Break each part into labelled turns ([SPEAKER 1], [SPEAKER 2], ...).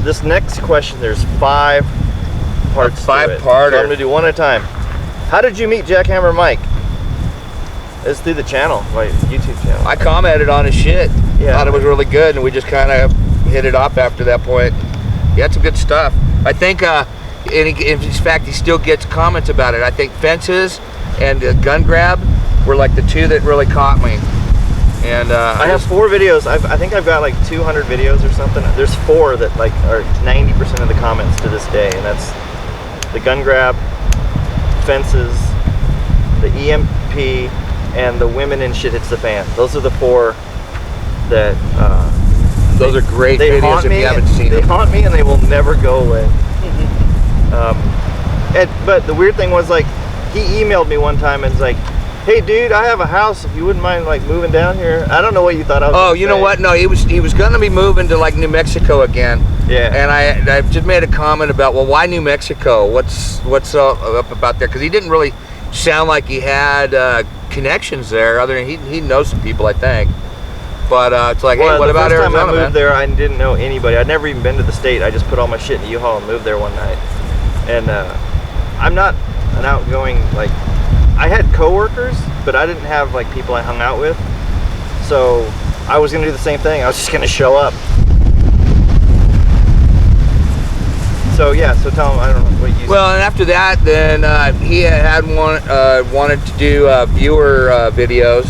[SPEAKER 1] This next question, there's 5 parts.
[SPEAKER 2] A 5-parter.
[SPEAKER 1] So I'm gonna do one at a time. How did you meet Jackhammer Mike? It's through the channel, my YouTube channel.
[SPEAKER 2] I commented on his shit.
[SPEAKER 1] Yeah.
[SPEAKER 2] Thought it was really good, and we just kind of hit it up after that point. He had some good stuff. I think, in fact, he still gets comments about it. I think Fences and Gun Grab were like the 2 that really caught me. And
[SPEAKER 1] I have 4 videos. I think I've got like 200 videos or something. There's 4 that like are 90% of the comments to this day, and that's the Gun Grab, Fences, the EMP, and the Women and Shit Hits the Fan. Those are the 4 that
[SPEAKER 2] those are great videos if you haven't seen them.
[SPEAKER 1] They haunt me and they will never go away. But the weird thing was, like, he emailed me one time and was like, hey dude, I have a house if you wouldn't mind like moving down here. I don't know what you thought I was.
[SPEAKER 2] Oh, you know what? No, he was gonna be moving to like New Mexico again.
[SPEAKER 1] Yeah.
[SPEAKER 2] And I just made a comment about, well, why New Mexico? What's up about there? Because he didn't really sound like he had connections there. Other than he knows some people, I think. But it's like, hey, what about Arizona?
[SPEAKER 1] The first time I moved
[SPEAKER 2] man?
[SPEAKER 1] there, I didn't know anybody. I'd never even been to the state. I just put all my shit in a U-Haul and moved there one night. And I'm not an outgoing, like, I had coworkers, but I didn't have like people I hung out with. So I was gonna do the same thing. I was just gonna show up. So yeah, so tell him, I don't know what you.
[SPEAKER 2] Well, and after that, then he wanted to do viewer videos,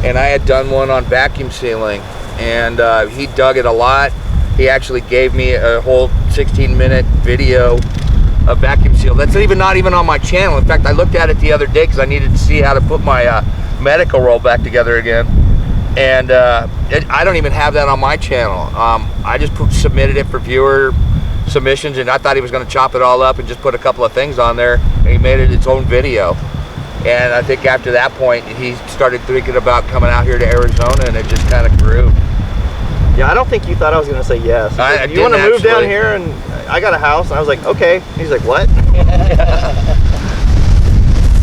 [SPEAKER 2] and I had done one on vacuum sealing, and he dug it a lot. He actually gave me a whole 16-minute video of vacuum seal. That's not even on my channel. In fact, I looked at it the other day because I needed to see how to put my medical roll back together again. And I don't even have that on my channel. I just submitted it for viewer submissions, and I thought he was going to chop it all up and just put a couple of things on there, and he made it its own video. And I think after that point, he started thinking about coming out here to Arizona, and it just kind of grew.
[SPEAKER 1] Yeah, I don't think you thought I was going to say yes. You want to move down here, and I got a house, and I was like, okay. He's like, what?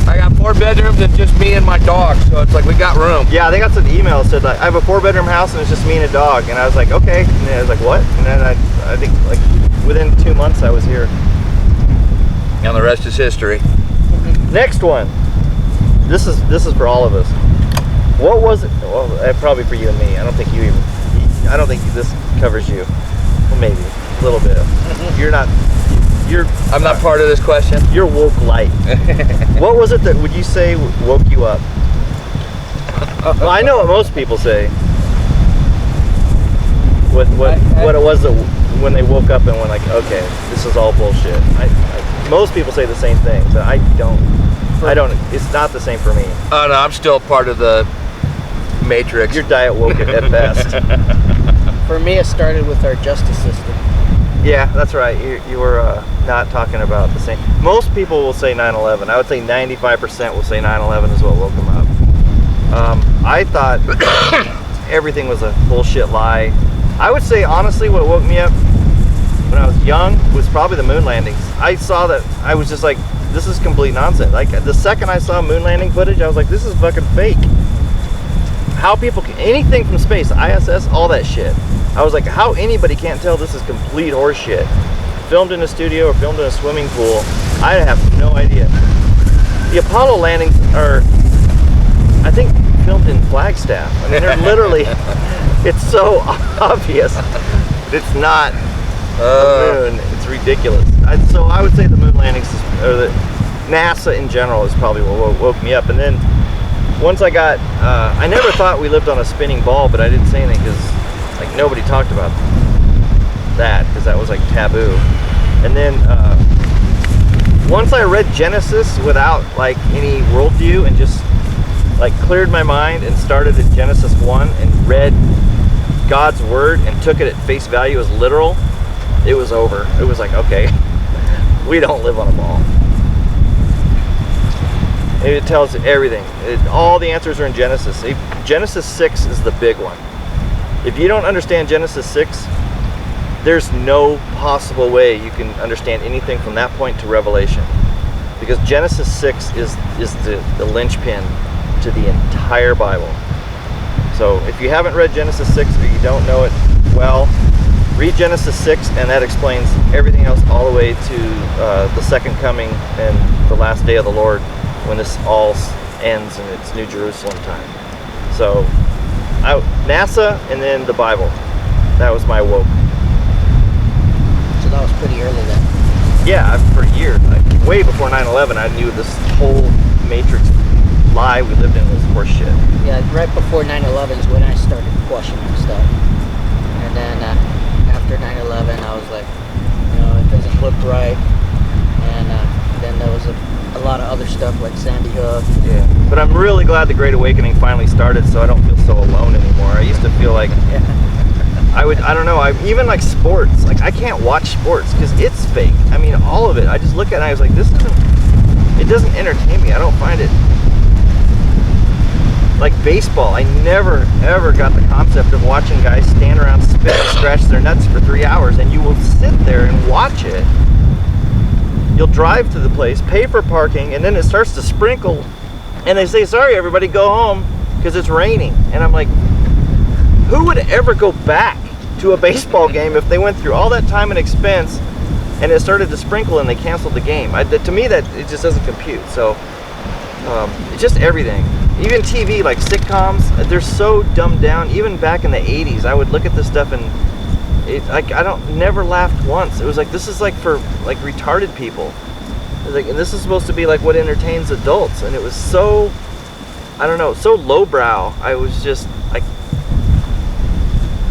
[SPEAKER 2] I got 4 bedrooms and just me and my dog, so it's like we got room.
[SPEAKER 1] Yeah, I think that's what the email said. Like, I have a 4-bedroom house, and it's just me and a dog. And I was like, okay. And I was like, what? And then I think like within 2 months I was here.
[SPEAKER 2] And the rest is history.
[SPEAKER 1] Next one. This is for all of us. What was it? Well, probably for you and me. I don't think this covers you. Well, maybe a little bit. I'm
[SPEAKER 2] not part of this question.
[SPEAKER 1] You're woke light. What was it that would you say woke you up? Well, I know what most people say. What it was that when they woke up and went like, okay, this is all bullshit. Most people say the same thing, but I don't. It's not the same for me.
[SPEAKER 2] Oh no, I'm still part of the Matrix.
[SPEAKER 1] You're diet woke at best.
[SPEAKER 3] For me, it started with our justice system.
[SPEAKER 1] Yeah, that's right. You were not talking about the same. Most people will say 9/11. I would say 95% will say 9/11 is what woke them up. I thought everything was a bullshit lie. I would say honestly, what woke me up when I was young was probably the moon landings. I saw that. I was just like, this is complete nonsense. Like the second I saw moon landing footage, I was like, this is fucking fake. How people can, anything from space, ISS, all that shit. I was like, how anybody can't tell this is complete horse shit. Filmed in a studio or filmed in a swimming pool, I have no idea. The Apollo landings are, I think, filmed in Flagstaff. I mean, they're literally, it's so obvious. It's not the moon. It's ridiculous. So I would say the moon landings, or the NASA in general, is probably what woke me up. And then once I got, I never thought we lived on a spinning ball, but I didn't say anything because like nobody talked about that because that was like taboo. And then once I read Genesis without like any worldview and just like cleared my mind and started at Genesis 1 and read God's word and took it at face value as literal, it was over. It was like, okay, we don't live on a ball. It tells everything. All the answers are in Genesis. Genesis 6 is the big one. If you don't understand Genesis 6, there's no possible way you can understand anything from that point to Revelation. Because Genesis 6 is the linchpin to the entire Bible. So if you haven't read Genesis 6 or you don't know it well, read read Genesis 6, and that explains everything else all the way to the second coming and the last day of the Lord, when this all ends and it's New Jerusalem time. So, NASA and then the Bible. That was my woke.
[SPEAKER 3] So that was pretty early then.
[SPEAKER 1] Yeah, for years, way before 9/11, I knew this whole Matrix lie we lived in was horse shit.
[SPEAKER 3] Yeah, right before 9/11 is when I started questioning stuff. And then after 9/11, I was like, it doesn't look right. And then there was a lot of other stuff like Sandy Hook.
[SPEAKER 1] Yeah. But I'm really glad the Great Awakening finally started, so I don't feel so alone anymore. I used to feel like I don't know, even like sports, like I can't watch sports because it's fake. I mean, all of it. I just look at it and I was like, it doesn't entertain me. I don't find it. Like baseball, I never ever got the concept of watching guys stand around, spit and scratch their nuts for 3 hours, and you will sit there and watch it. You'll drive to the place, pay for parking, and then it starts to sprinkle, and they say, sorry everybody, go home because it's raining. And I'm like, who would ever go back to a baseball game if they went through all that time and expense and it started to sprinkle and they canceled the game? To me, that it just doesn't compute. So it's just everything. Even TV, like sitcoms, they're so dumbed down. Even back in the 80s, I would look at this stuff and never laughed once. It was like, this is like for like retarded people. It was like, and this is supposed to be like what entertains adults. And it was so, I don't know, so lowbrow. I was just like,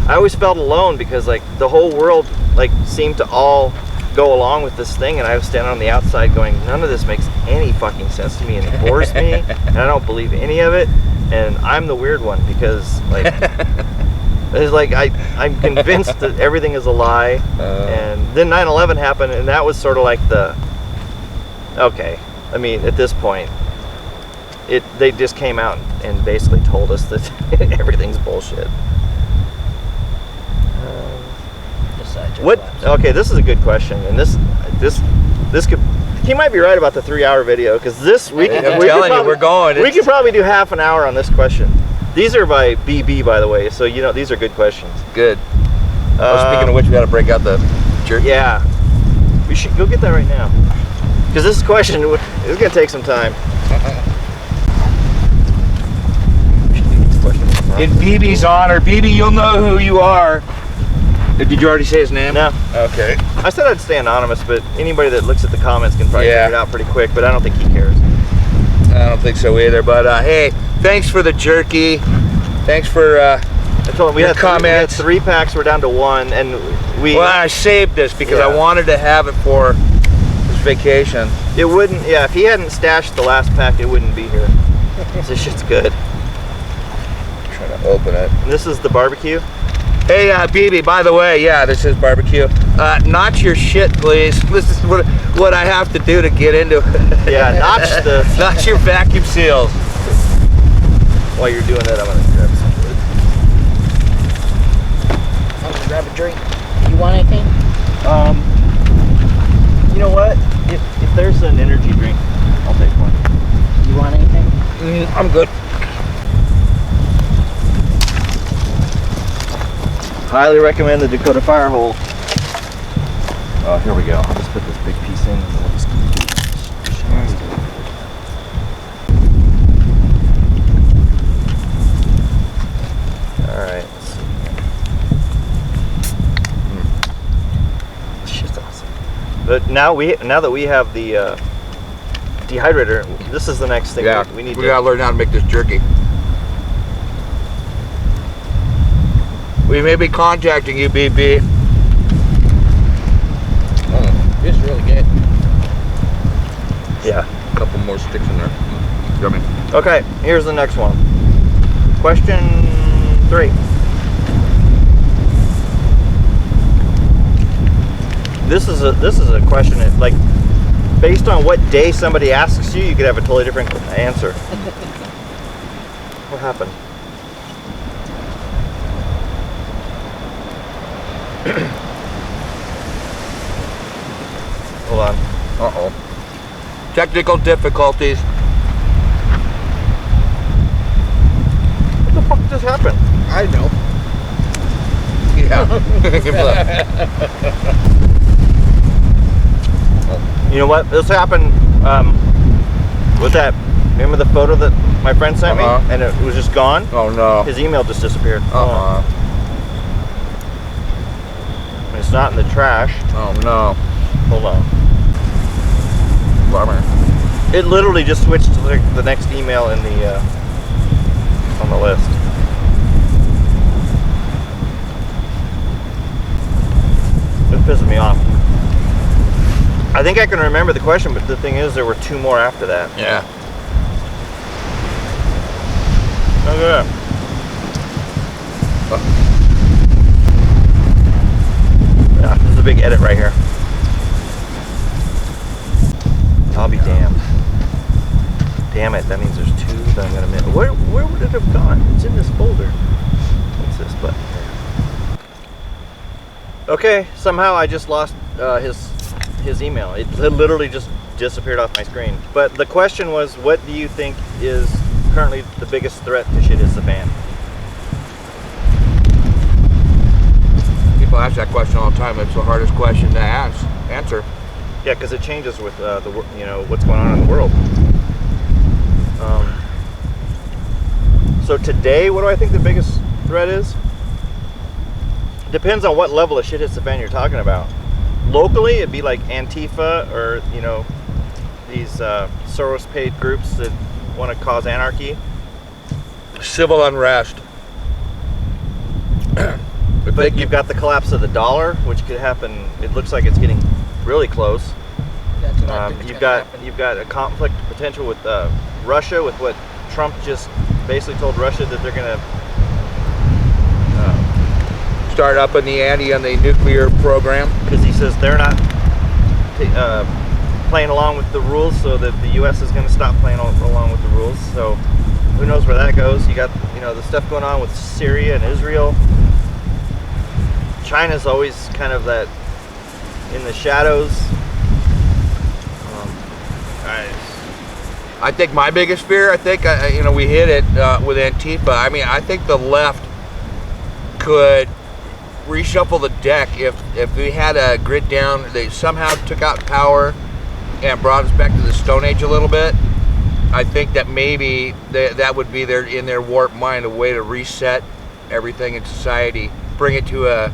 [SPEAKER 1] I always felt alone because like the whole world like seemed to all go along with this thing, and I was standing on the outside going, none of this makes any fucking sense to me, and it bores me, and I don't believe any of it, and I'm the weird one because like it's like I'm convinced that everything is a lie. And then 9/11 happened, and that was sort of like okay, I mean at this point they just came out and basically told us that everything's bullshit. What? Okay, this is a good question, and this could. He might be right about the 3-hour video because this we can.
[SPEAKER 2] I'm telling you, we're going.
[SPEAKER 1] We could probably do half an hour on this question. These are by BB, by the way, so these are good questions.
[SPEAKER 2] Good. Speaking of which, we got to break out the jerky.
[SPEAKER 1] Yeah, we should go get that right now because this question is gonna take some time.
[SPEAKER 2] In BB's honor, BB, you'll know who you are. Did you already say his name?
[SPEAKER 1] No.
[SPEAKER 2] Okay.
[SPEAKER 1] I said I'd stay anonymous, but anybody that looks at the comments can probably figure it out pretty quick, but I don't think he cares.
[SPEAKER 2] I don't think so either, but hey, thanks for the jerky. Thanks for
[SPEAKER 1] I told him we had
[SPEAKER 2] comments.
[SPEAKER 1] 3 packs, we're down to 1, and
[SPEAKER 2] Well, I saved this because I wanted to have it for this vacation.
[SPEAKER 1] It wouldn't, if he hadn't stashed the last pack, it wouldn't be here. This shit's good.
[SPEAKER 2] I'm trying to open it.
[SPEAKER 1] And this is the barbecue.
[SPEAKER 2] Hey, BB, by the way, this is barbecue. Notch your shit, please. This is what I have to do to get into it.
[SPEAKER 1] Yeah,
[SPEAKER 2] notch your vacuum seals.
[SPEAKER 1] While you're doing that, I'm gonna grab some wood.
[SPEAKER 3] I'm gonna grab a drink. You want anything?
[SPEAKER 1] You know what? If there's an energy drink, I'll take one.
[SPEAKER 3] You want anything?
[SPEAKER 2] I'm good.
[SPEAKER 1] Highly recommend the Dakota Fire Hole. Oh, here we go. I'll just put this big piece in and we'll just Alright, let's see here. This shit's awesome. But now that we have the dehydrator, this is the next thing we need to.
[SPEAKER 2] We gotta learn how to make this jerky. We may be contacting you, BB.
[SPEAKER 3] It's really good.
[SPEAKER 1] Yeah.
[SPEAKER 2] A couple more sticks in there. Yummy.
[SPEAKER 1] Okay, here's the next one. Question 3. This is a question that, like, based on what day somebody asks you, you could have a totally different answer. What happened? Hold on.
[SPEAKER 2] Uh-oh. Technical difficulties.
[SPEAKER 1] What the fuck just happened?
[SPEAKER 3] I know.
[SPEAKER 2] He Yeah.
[SPEAKER 1] You know what? This happened with that. Remember the photo that my friend sent me, and it was just gone.
[SPEAKER 2] Oh no.
[SPEAKER 1] His email just disappeared. It's not in the trash.
[SPEAKER 2] Oh no.
[SPEAKER 1] Hold on.
[SPEAKER 2] Bummer.
[SPEAKER 1] It literally just switched to the next email in the on the list. It's pissing me off. I think I can remember the question, but the thing is, there were 2 more after that.
[SPEAKER 2] Yeah.
[SPEAKER 1] Look at that. Yeah, this is a big edit right here. I'll be damned. Damn it, that means there's 2 that I'm gonna miss. Where would it have gone? It's in this folder. What's this button here? Okay, somehow I just lost his email. It literally just disappeared off my screen. But the question was, what do you think is currently the biggest threat to shit hits the fan?
[SPEAKER 2] People ask that question all the time. It's the hardest question to answer.
[SPEAKER 1] Yeah, because it changes with what's going on in the world. So today, what do I think the biggest threat is? Depends on what level of shit hits the fan you're talking about. Locally, it'd be like Antifa or these Soros-paid groups that want to cause anarchy.
[SPEAKER 2] Civil unrest.
[SPEAKER 1] But you've got the collapse of the dollar, which could happen. It looks like it's getting really close.
[SPEAKER 3] That's what I think is
[SPEAKER 1] You've
[SPEAKER 3] gonna
[SPEAKER 1] got
[SPEAKER 3] happen.
[SPEAKER 1] a conflict potential with Russia, with what Trump just basically told Russia that they're going to
[SPEAKER 2] Start up in the ante on the nuclear program.
[SPEAKER 1] because he says they're not playing along with the rules, so that the U.S. is going to stop playing along with the rules. So who knows where that goes? You got the stuff going on with Syria and Israel. China's always kind of that in the shadows.
[SPEAKER 2] I think my biggest fear, we hit it with Antifa. I mean, I think the left could reshuffle the deck if we had a grid down. They somehow took out power and brought us back to the Stone Age a little bit. I think that maybe that would be in their warped mind a way to reset everything in society, bring it to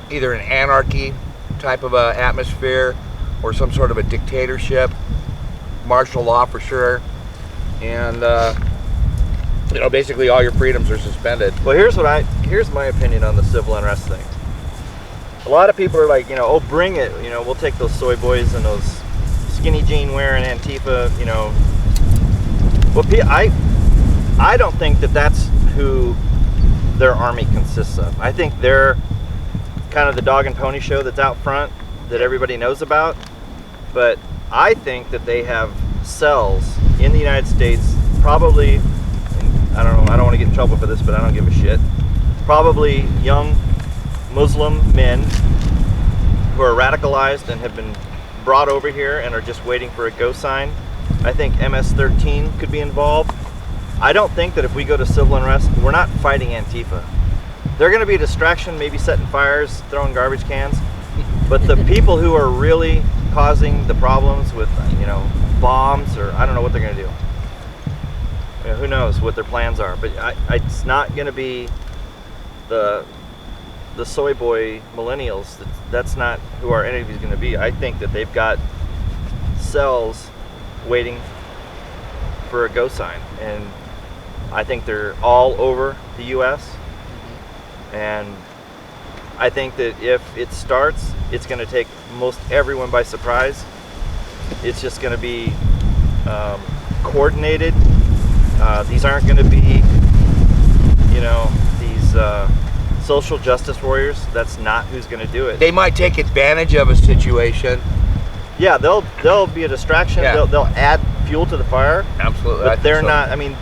[SPEAKER 2] either an anarchy type of a atmosphere or some sort of a dictatorship, martial law for sure, and basically all your freedoms are suspended.
[SPEAKER 1] Well, here's my opinion on the civil unrest thing. A lot of people are like, bring it. We'll take those soy boys and those skinny jean wearing Antifa. Well, I don't think that that's who their army consists of. I think they're kind of the dog and pony show that's out front that everybody knows about. But I think that they have cells in the United States, probably, I don't know, I don't want to get in trouble for this, but I don't give a shit. Probably young Muslim men who are radicalized and have been brought over here and are just waiting for a go sign. I think MS-13 could be involved. I don't think that if we go to civil unrest, we're not fighting Antifa. They're going to be a distraction, maybe setting fires, throwing garbage cans. But the people who are really causing the problems with, bombs, or I don't know what they're going to do. Who knows what their plans are. But it's not going to be the soy boy millennials. That's not who our enemy is going to be. I think that they've got cells waiting for a go sign. And I think they're all over the U.S. And I think that if it starts, it's going to take most everyone by surprise. It's just going to be coordinated. These aren't going to be, these social justice warriors. That's not who's going to do it.
[SPEAKER 2] They might take advantage of a situation.
[SPEAKER 1] Yeah, they'll be a distraction.
[SPEAKER 2] Yeah.
[SPEAKER 1] They'll add fuel to the fire.
[SPEAKER 2] Absolutely.
[SPEAKER 1] But they're not. I mean,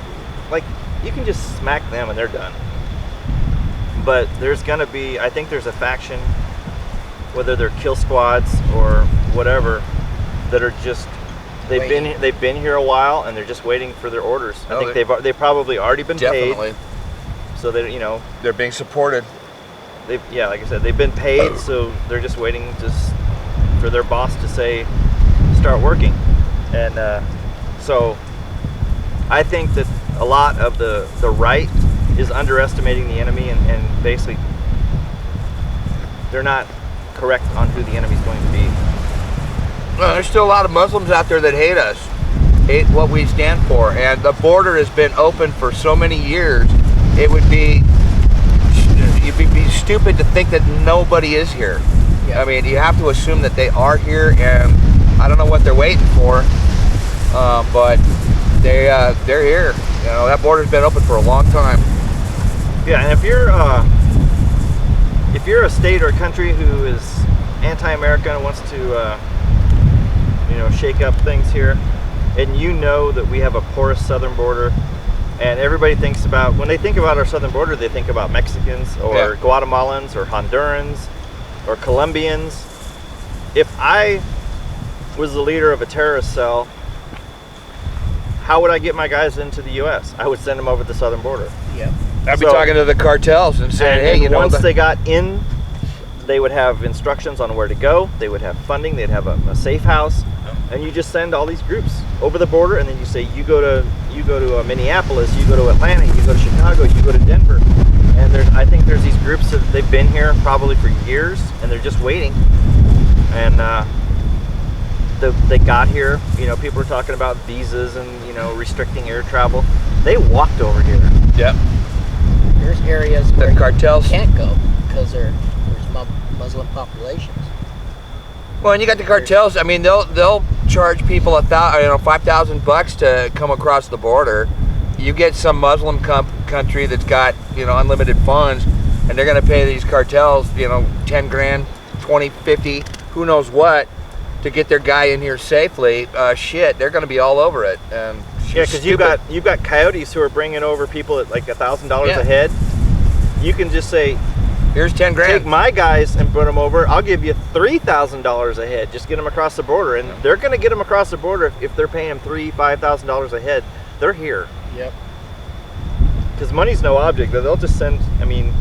[SPEAKER 1] like, you can just smack them and they're done. But there's going to be, I think there's a faction, whether they're kill squads or whatever, that are just they've been here a while and they're just waiting for their orders. I think they've probably already been paid.
[SPEAKER 2] Definitely.
[SPEAKER 1] So that
[SPEAKER 2] they're being supported.
[SPEAKER 1] yeah, like I said, they've been paid, so they're just waiting for their boss to say, start working. And so I think that a lot of the right is underestimating the enemy, and basically they're not correct on who the enemy's going to be.
[SPEAKER 2] Well, there's still a lot of Muslims out there that hate us, hate what we stand for, and the border has been open for so many years. It would be, you'd be stupid to think that nobody is here.
[SPEAKER 3] Yeah.
[SPEAKER 2] I mean, you have to assume that they are here, and I don't know what they're waiting for, but they're here. You know, that border's been open for a long time.
[SPEAKER 1] Yeah, and if you're a state or a country who is anti-American and wants to shake up things here, and you know that we have a porous southern border, and everybody thinks about, when they think about our southern border, they think about Mexicans or Guatemalans or Hondurans or Colombians. If I was the leader of a terrorist cell, how would I get my guys into the U.S.? I would send them over the southern border.
[SPEAKER 3] Yep.
[SPEAKER 2] I'd be talking to the cartels and saying, hey, you know,
[SPEAKER 1] once they got in, they would have instructions on where to go. They would have funding. They'd have a safe house, and you just send all these groups over the border, and then you say, you go to Minneapolis, you go to Atlanta, you go to Chicago, you go to Denver, and I think there's these groups that they've been here probably for years, and they're just waiting, and they got here. You know, people are talking about visas and restricting air travel. They walked over here.
[SPEAKER 2] Yep.
[SPEAKER 3] There's areas where
[SPEAKER 2] the cartels
[SPEAKER 3] you can't go because there's Muslim populations.
[SPEAKER 2] Well, and you got the cartels. I mean, they'll charge people $5,000 to come across the border. You get some Muslim country that's got unlimited funds, and they're going to pay these cartels 10 grand, 20, 50, who knows what, to get their guy in here safely. Shit, they're going to be all over it. And
[SPEAKER 1] yeah, because you've got coyotes who are bringing over people at like $1,000 a head. You can just say,
[SPEAKER 2] here's 10 grand.
[SPEAKER 1] Take my guys and put them over. I'll give you $3,000 a head. Just get them across the border, and they're going to get them across the border if they're paying them $5,000 a head. They're here.
[SPEAKER 3] Yep.
[SPEAKER 1] Because money's no object. They'll just send. I mean,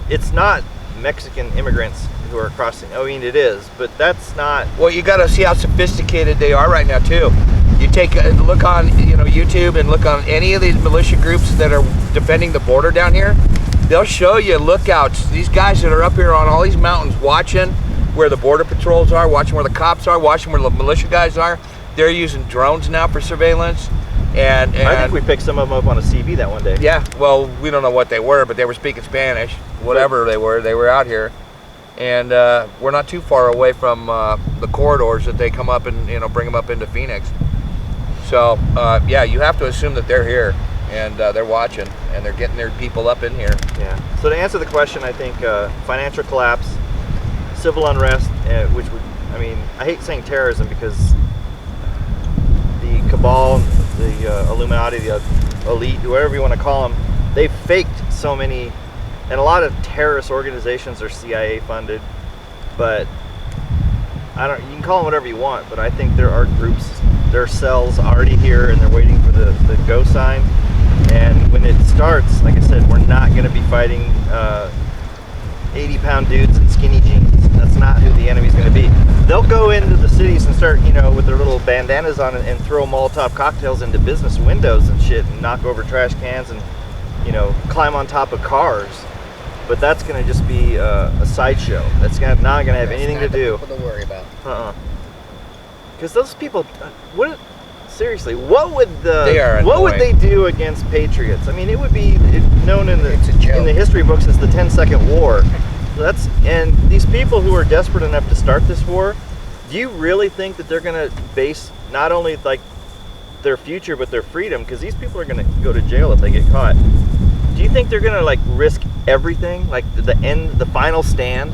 [SPEAKER 1] it's not Mexican immigrants who are crossing. I mean, it is, but that's not.
[SPEAKER 2] Well, you got to see how sophisticated they are right now too. You take a look on YouTube and look on any of these militia groups that are defending the border down here. They'll show you lookouts. These guys that are up here on all these mountains watching where the border patrols are, watching where the cops are, watching where the militia guys are. They're using drones now for surveillance. And
[SPEAKER 1] I think we picked some of them up on a CB that one day.
[SPEAKER 2] Yeah, well, we don't know what they were, but they were speaking Spanish. Whatever they were out here. And we're not too far away from the corridors that they come up and bring them up into Phoenix. So yeah, you have to assume that they're here and they're watching and they're getting their people up in here.
[SPEAKER 1] Yeah. So to answer the question, I think financial collapse, civil unrest, which would, I mean, I hate saying terrorism because the cabal, the Illuminati, the elite, whatever you want to call them, they've faked so many. And a lot of terrorist organizations are CIA funded, but you can call them whatever you want, but I think there are groups, there are cells already here and they're waiting for the go sign. And when it starts, like I said, we're not going to be fighting 80-pound dudes in skinny jeans. That's not who the enemy's going to be. They'll go into the cities and start, with their little bandanas on and throw Molotov cocktails into business windows and shit and knock over trash cans and, climb on top of cars. But that's going to just be a sideshow. That's not going to have anything to do.
[SPEAKER 3] People to worry about.
[SPEAKER 1] Because those people, seriously, what would they do against patriots? I mean, it would be known in the history books as the 10-second war. And these people who are desperate enough to start this war, do you really think that they're going to base not only like their future but their freedom? Because these people are going to go to jail if they get caught. Do you think they're going to risk everything, like the final stand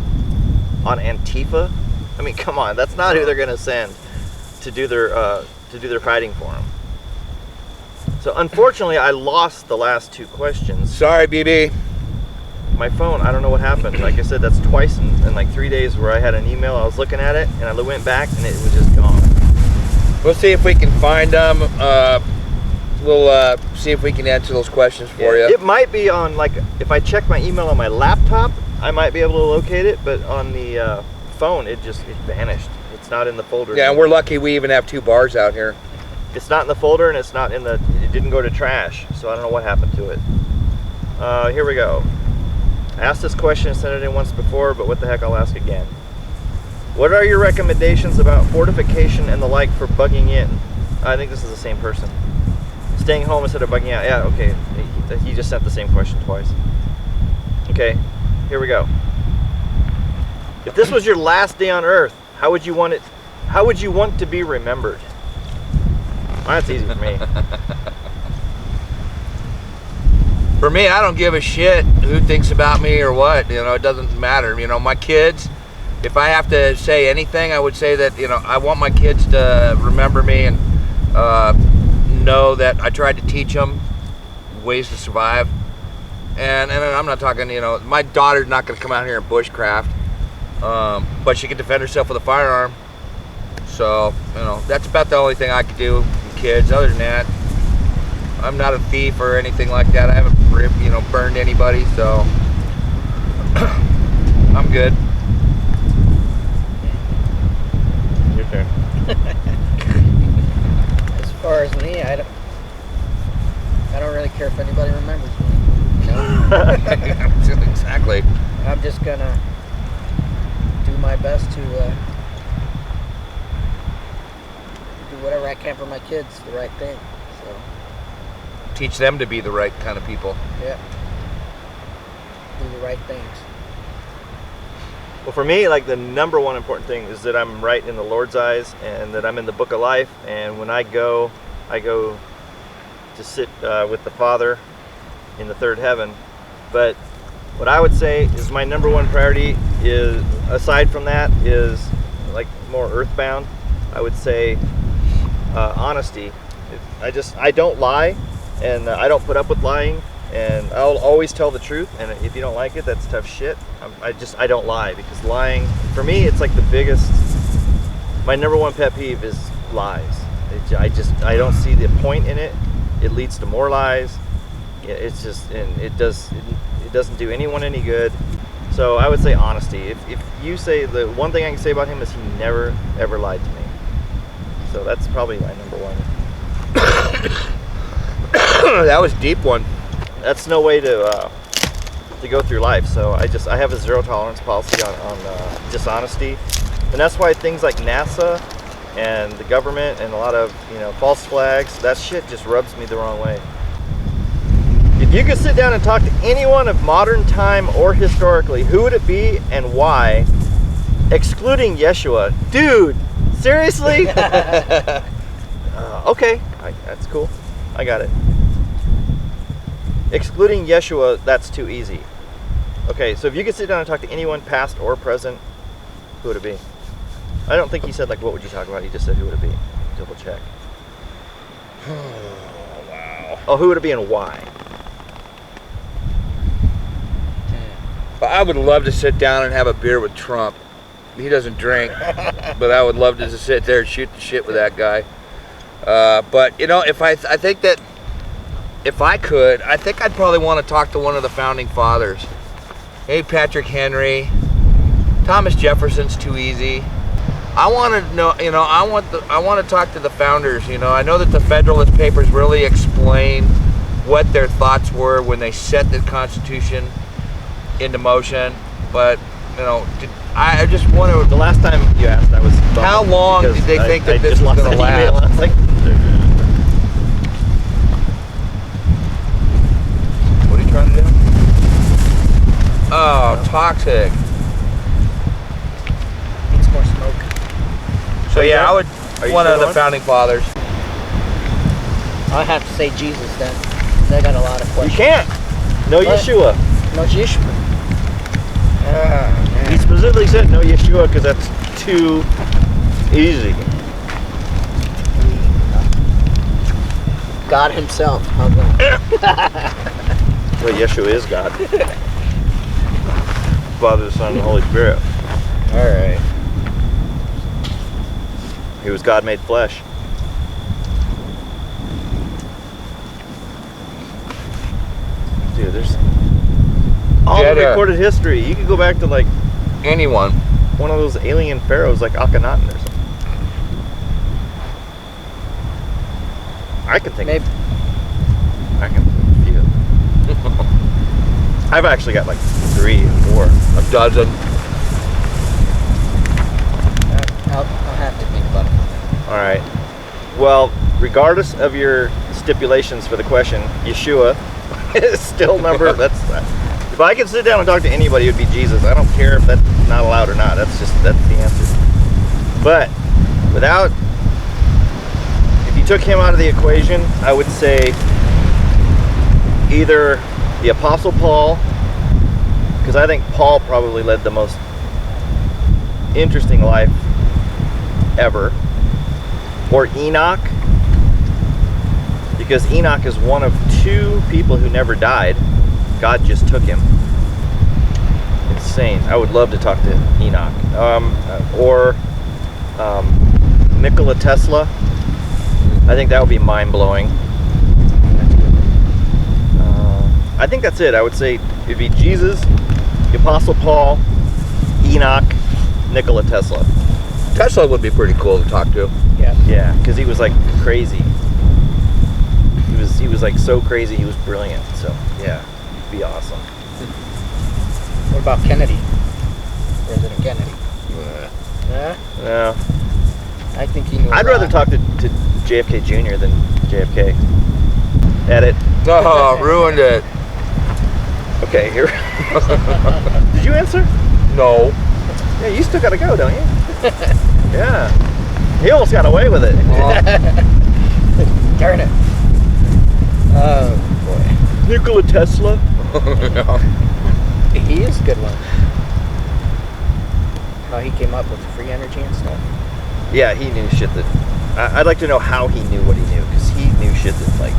[SPEAKER 1] on Antifa? I mean, come on, that's not who they're going to send to do their fighting for them. So unfortunately, I lost the last two questions.
[SPEAKER 2] Sorry, BB.
[SPEAKER 1] My phone, I don't know what happened. Like I said, that's twice in like 3 days where I had an email, I was looking at it, and I went back, and it was just gone.
[SPEAKER 2] We'll see if we can find them. We'll see if we can answer those questions for you.
[SPEAKER 1] It might be on, if I check my email on my laptop, I might be able to locate it, but on the phone, it vanished. It's not in the folder.
[SPEAKER 2] Yeah, and we're lucky we even have 2 bars out here.
[SPEAKER 1] It's not in the folder, and it's not in the. It didn't go to trash, so I don't know what happened to it. Here we go. I asked this question and sent it in once before, but what the heck? I'll ask again. What are your recommendations about fortification and the like for bugging in? I think this is the same person. Staying home instead of bugging out. Yeah, okay. He just sent the same question twice. Okay, here we go. If this was your last day on Earth, how would you want it? How would you want to be remembered? Well, that's easy for me.
[SPEAKER 2] For me, I don't give a shit who thinks about me or what. You know, it doesn't matter. You know, my kids, if I have to say anything, I would say that, you know, I want my kids to remember me and know that I tried to teach them ways to survive. And I'm not talking, you know, my daughter's not going to come out here and bushcraft, but she can defend herself with a firearm. So, you know, that's about the only thing I could do with kids. Other than that, I'm not a thief or anything like that. I haven't, you know, burned anybody, so I'm good.
[SPEAKER 1] Your turn.
[SPEAKER 3] As far as me, I don't really care if anybody remembers me. You know?
[SPEAKER 2] Exactly.
[SPEAKER 3] I'm just gonna do my best to do whatever I can for my kids, the right thing. So
[SPEAKER 2] Teach them to be the right kind of people.
[SPEAKER 3] yeah, do the right things.
[SPEAKER 1] Well, for me, like the number one important thing is that I'm right in the Lord's eyes, and that I'm in the Book of Life. And when I go to sit with the Father in the third heaven. But what I would say is my number one priority is, aside from that, is like more earthbound. I would say honesty. I don't lie, and I don't put up with lying, and I'll always tell the truth. And if you don't like it, that's tough shit. I don't lie, because lying for me, it's like the biggest. My number one pet peeve is lies. I don't see the point in it. It leads to more lies. It's just, and it doesn't do anyone any good. So I would say honesty. If you say, the one thing I can say about him is he never ever lied to me. So that's probably my number one.
[SPEAKER 2] That was a deep one.
[SPEAKER 1] That's no way to go through life. So I have a zero tolerance policy on dishonesty, and that's why things like NASA and the government and a lot of, you know, false flags, that shit just rubs me the wrong way. If you could sit down and talk to anyone of modern time or historically, who would it be and why? Excluding Yeshua. Dude, seriously? Okay, that's cool. I got it. Excluding Yeshua, that's too easy. Okay, so if you could sit down and talk to anyone past or present, who would it be? I don't think he said, like, what would you talk about? He just said, who would it be? Double check.
[SPEAKER 2] Oh, wow.
[SPEAKER 1] Oh, who would it be and why?
[SPEAKER 2] But I would love to sit down and have a beer with Trump. He doesn't drink, but I would love to just sit there and shoot the shit with that guy. But, you know, I think that if I could, I think I'd probably want to talk to one of the founding fathers. Maybe Patrick Henry. Thomas Jefferson's too easy. I want to know, you know, I want to talk to the founders. You know, I know that the Federalist Papers really explain what their thoughts were when they set the Constitution into motion. But, you know, I just want to.
[SPEAKER 1] The last time you asked, I was bummed.
[SPEAKER 2] How long did they think that this was going to last?
[SPEAKER 1] I was like,
[SPEAKER 2] what are you trying to do? Oh, toxic.
[SPEAKER 3] Needs more smoke.
[SPEAKER 2] So yeah, I would one of the
[SPEAKER 1] going?
[SPEAKER 2] founding fathers.
[SPEAKER 3] I have to say Jesus then. 'Cause I got a lot of
[SPEAKER 1] you
[SPEAKER 3] questions.
[SPEAKER 1] can't. No
[SPEAKER 3] What?
[SPEAKER 1] Yeshua.
[SPEAKER 3] No Yeshua.
[SPEAKER 1] He specifically said no Yeshua because that's too easy.
[SPEAKER 3] God himself. How's that?
[SPEAKER 1] Wait, Yeshua is God. Father, the Son, and the Holy Spirit.
[SPEAKER 3] All right.
[SPEAKER 1] He was God made flesh. Dude, there's all
[SPEAKER 2] Dead
[SPEAKER 1] of
[SPEAKER 2] air.
[SPEAKER 1] recorded history. You could go back to like
[SPEAKER 2] Anyone.
[SPEAKER 1] one of those alien pharaohs like Akhenaten or something. I can think.
[SPEAKER 3] Maybe.
[SPEAKER 1] I can think of a few. I've actually got like 3 or 4.
[SPEAKER 2] A dozen.
[SPEAKER 3] I'll have to think about it.
[SPEAKER 1] All right. Well, regardless of your stipulations for the question, Yeshua is still number. If I could sit down and talk to anybody, it would be Jesus. I don't care if that's not allowed or not. That's the answer. But if you took him out of the equation, I would say either the Apostle Paul, because I think Paul probably led the most interesting life ever, or Enoch, because Enoch is one of 2 people who never died. God just took him. Insane. I would love to talk to Enoch. Or Nikola Tesla. I think that would be mind-blowing. I think that's it. I would say it'd be Jesus, the Apostle Paul, Enoch, Nikola Tesla.
[SPEAKER 2] Tesla would be pretty cool to talk to.
[SPEAKER 3] Yeah.
[SPEAKER 1] Yeah, because he was like crazy. He was like so crazy. He was brilliant. So yeah, it'd be awesome.
[SPEAKER 3] What about Kennedy? President Kennedy. Yeah.
[SPEAKER 1] No,
[SPEAKER 3] I think he knew.
[SPEAKER 1] I'd rather talk to JFK Jr. than JFK. Edit.
[SPEAKER 2] Oh, ruined it.
[SPEAKER 1] Okay, here. Did you answer?
[SPEAKER 2] No.
[SPEAKER 1] Yeah, you still gotta go, don't you? Yeah. He almost got away with it.
[SPEAKER 3] Darn it. Oh boy.
[SPEAKER 1] Nikola Tesla.
[SPEAKER 3] He is a good one. How he came up with free energy and stuff.
[SPEAKER 1] Yeah, he knew shit that. I'd like to know how he knew what he knew, because he knew shit that, like,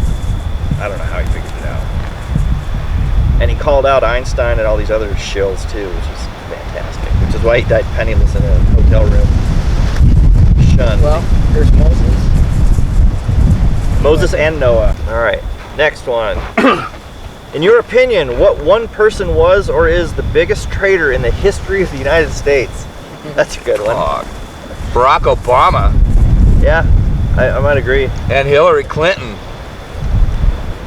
[SPEAKER 1] I don't know how he figured it out. And he called out Einstein and all these other shills too, which is fantastic. Which is why he died penniless in a hotel room. Shunned.
[SPEAKER 3] Well, there's Moses.
[SPEAKER 1] Moses and Noah. All right, next one. In your opinion, what one person was or is the biggest traitor in the history of the United States? That's a good one.
[SPEAKER 2] Barack Obama
[SPEAKER 1] Yeah, I might agree.
[SPEAKER 2] and Hillary Clinton.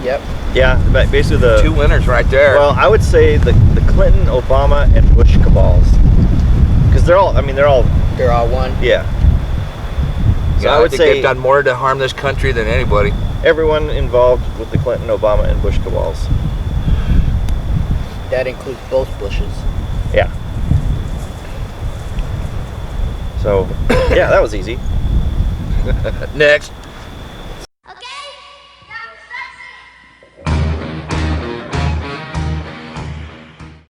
[SPEAKER 3] Yep.
[SPEAKER 1] Yeah, but basically the
[SPEAKER 2] 2 winners right there.
[SPEAKER 1] Well, I would say the Clinton, Obama, and Bush cabals, because they're all
[SPEAKER 3] They're all one.
[SPEAKER 1] yeah. So
[SPEAKER 2] yeah,
[SPEAKER 1] I would
[SPEAKER 2] think
[SPEAKER 1] say
[SPEAKER 2] they've done more to harm this country than anybody.
[SPEAKER 1] everyone involved with the Clinton, Obama, and Bush cabals.
[SPEAKER 3] That includes both Bushes.
[SPEAKER 1] Yeah. So, yeah, that was easy.
[SPEAKER 2] Next.